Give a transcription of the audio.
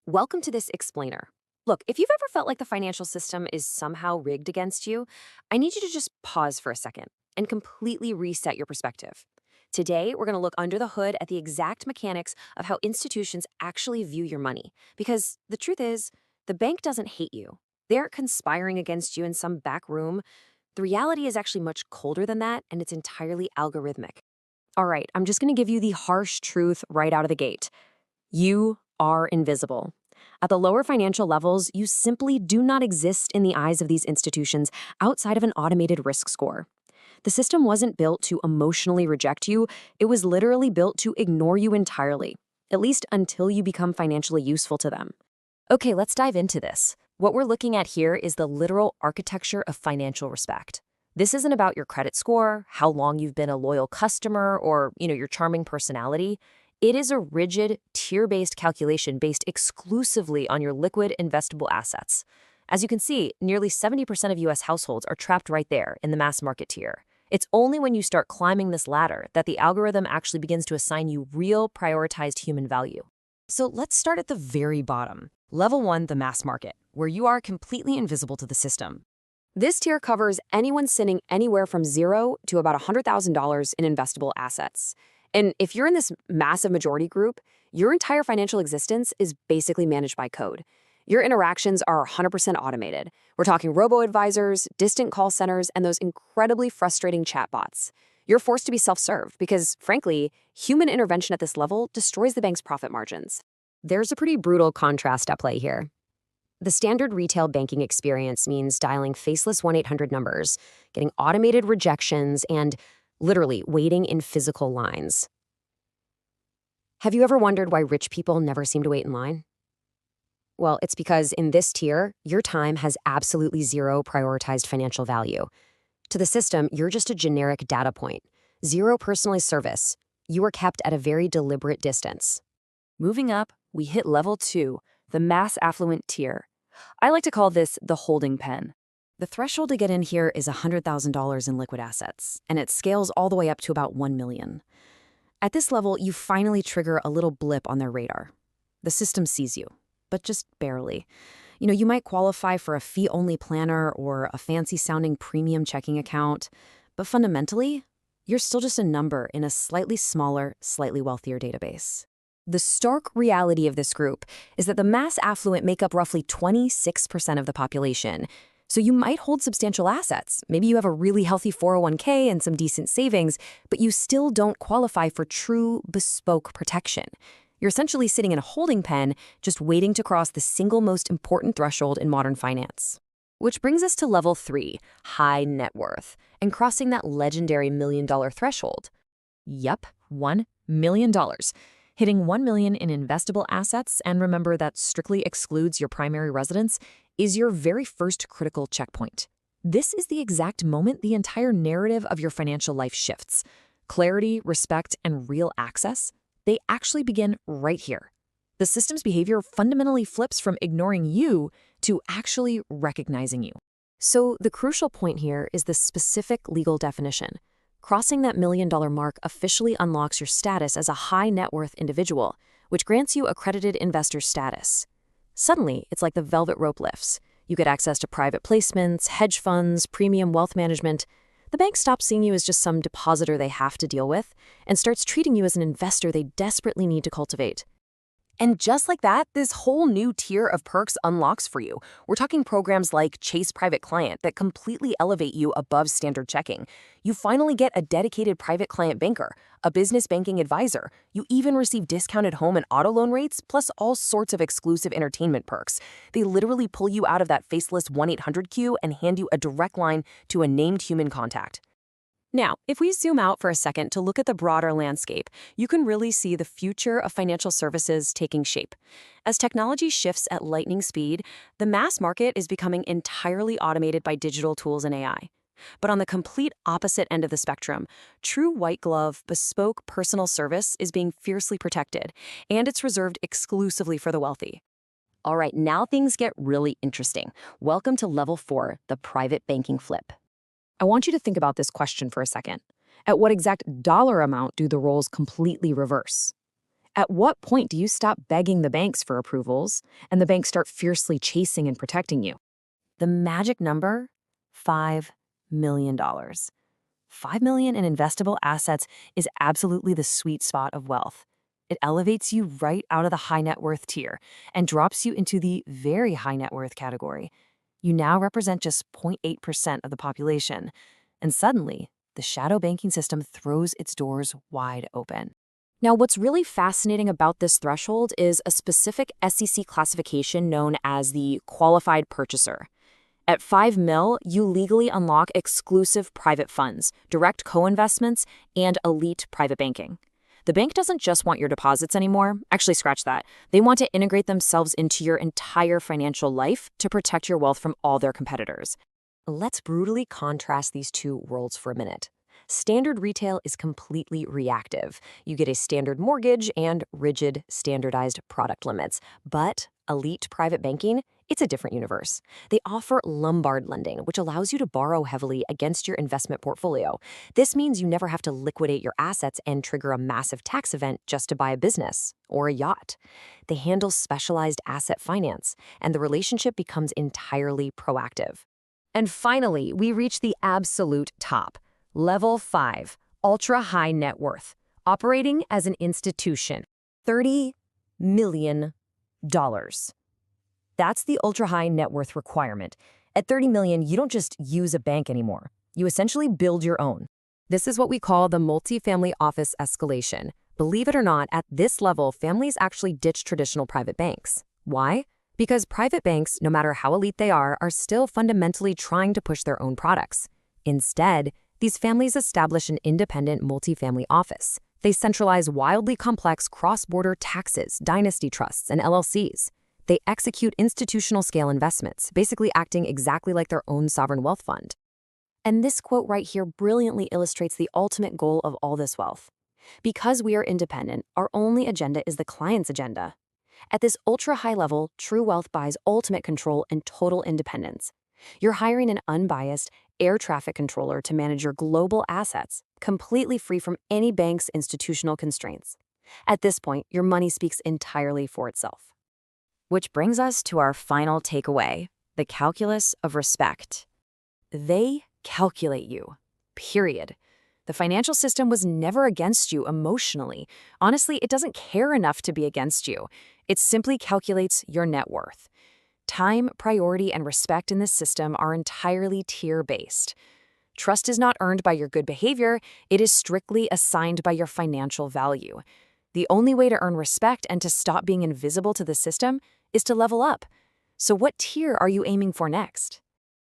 Welcome to this explainer. Look, if you've ever felt like the financial system is somehow rigged against you, I need you to just pause for a second and completely reset your perspective. Today, we're going to look under the hood at the exact mechanics of how institutions actually view your money. Because the truth is, the bank doesn't hate you. They aren't conspiring against you in some back room. The reality is actually much colder than that, and it's entirely algorithmic. All right, I'm just going to give you the harsh truth right out of the gate. You are invisible. At the lower financial levels, you simply do not exist in the eyes of these institutions outside of an automated risk score. The system wasn't built to emotionally reject you, it was literally built to ignore you entirely, at least until you become financially useful to them. Okay, let's dive into this. What we're looking at here is the literal architecture of financial respect. This isn't about your credit score, how long you've been a loyal customer, or, your charming personality. It is a rigid, tier-based calculation based exclusively on your liquid investable assets. As you can see, nearly 70% of US households are trapped right there in the mass market tier. It's only when you start climbing this ladder that the algorithm actually begins to assign you real prioritized human value. So let's start at the very bottom. Level 1, the mass market, where you are completely invisible to the system. This tier covers anyone sitting anywhere from $0 to about $100,000 in investable assets. And if you're in this massive majority group, your entire financial existence is basically managed by code. Your interactions are 100% automated. We're talking robo-advisors, distant call centers, and those incredibly frustrating chatbots. You're forced to be self-serve because, frankly, human intervention at this level destroys the bank's profit margins. There's a pretty brutal contrast at play here. The standard retail banking experience means dialing faceless 1-800 numbers, getting automated rejections, and literally waiting in physical lines. Have you ever wondered why rich people never seem to wait in line? Well, it's because in this tier, your time has absolutely zero prioritized financial value. To the system, you're just a generic data point. Zero personalized service. You are kept at a very deliberate distance. Moving up, we hit level 2, the mass affluent tier. I like to call this the holding pen. The threshold to get in here is $100,000 in liquid assets, and it scales all the way up to about $1 million. At this level, you finally trigger a little blip on their radar. The system sees you, but just barely. You might qualify for a fee-only planner or a fancy-sounding premium checking account, but fundamentally, you're still just a number in a slightly smaller, slightly wealthier database. The stark reality of this group is that the mass affluent make up roughly 26% of the population. So you might hold substantial assets. Maybe you have a really healthy 401k and some decent savings, but you still don't qualify for true bespoke protection. You're essentially sitting in a holding pen, just waiting to cross the single most important threshold in modern finance. Which brings us to level 3, high net worth, and crossing that legendary $1 million threshold. Yep, $1 million. Hitting $1 million in investable assets, and remember that strictly excludes your primary residence, is your very first critical checkpoint. This is the exact moment the entire narrative of your financial life shifts. Clarity, respect, and real access, they actually begin right here. The system's behavior fundamentally flips from ignoring you to actually recognizing you. So the crucial point here is the specific legal definition. Crossing that $1 million mark officially unlocks your status as a high net worth individual, which grants you accredited investor status. Suddenly, it's like the velvet rope lifts. You get access to private placements, hedge funds, premium wealth management. The bank stops seeing you as just some depositor they have to deal with and starts treating you as an investor they desperately need to cultivate. And just like that, this whole new tier of perks unlocks for you. We're talking programs like Chase Private Client that completely elevate you above standard checking. You finally get a dedicated private client banker, a business banking advisor. You even receive discounted home and auto loan rates, plus all sorts of exclusive entertainment perks. They literally pull you out of that faceless 1-800 queue and hand you a direct line to a named human contact. Now, if we zoom out for a second to look at the broader landscape, you can really see the future of financial services taking shape. As technology shifts at lightning speed, the mass market is becoming entirely automated by digital tools and AI. But on the complete opposite end of the spectrum, true white glove, bespoke personal service is being fiercely protected, and it's reserved exclusively for the wealthy. All right, now things get really interesting. Welcome to level 4, the private banking flip. I want you to think about this question for a second. At what exact dollar amount do the roles completely reverse? At what point do you stop begging the banks for approvals and the banks start fiercely chasing and protecting you? The magic number, $5 million. $5 million in investable assets is absolutely the sweet spot of wealth. It elevates you right out of the high net worth tier and drops you into the very high net worth category. You now represent just 0.8% of the population. And suddenly, the shadow banking system throws its doors wide open. Now, what's really fascinating about this threshold is a specific SEC classification known as the qualified purchaser. At 5 mil, you legally unlock exclusive private funds, direct co-investments, and elite private banking. The bank doesn't just want your deposits anymore. Actually, scratch that. They want to integrate themselves into your entire financial life to protect your wealth from all their competitors. Let's brutally contrast these two worlds for a minute. Standard retail is completely reactive. You get a standard mortgage and rigid, standardized product limits. But elite private banking, it's a different universe. They offer Lombard lending, which allows you to borrow heavily against your investment portfolio. This means you never have to liquidate your assets and trigger a massive tax event just to buy a business or a yacht. They handle specialized asset finance, and the relationship becomes entirely proactive. And finally, we reach the absolute top. Level 5, ultra-high net worth, operating as an institution, $30 million. That's the ultra-high net worth requirement. At $30 million, you don't just use a bank anymore. You essentially build your own. This is what we call the multifamily office escalation. Believe it or not, at this level, families actually ditch traditional private banks. Why? Because private banks, no matter how elite they are still fundamentally trying to push their own products. Instead, these families establish an independent multifamily office. They centralize wildly complex cross-border taxes, dynasty trusts, and LLCs. They execute institutional-scale investments, basically acting exactly like their own sovereign wealth fund. And this quote right here brilliantly illustrates the ultimate goal of all this wealth. Because we are independent, our only agenda is the client's agenda. At this ultra-high level, true wealth buys ultimate control and total independence. You're hiring an unbiased air traffic controller to manage your global assets, completely free from any bank's institutional constraints. At this point, your money speaks entirely for itself. Which brings us to our final takeaway, the calculus of respect. They calculate you, period. The financial system was never against you emotionally. Honestly, it doesn't care enough to be against you. It simply calculates your net worth. Time, priority, and respect in this system are entirely tier-based. Trust is not earned by your good behavior, it is strictly assigned by your financial value. The only way to earn respect and to stop being invisible to the system is to level up. So what tier are you aiming for next?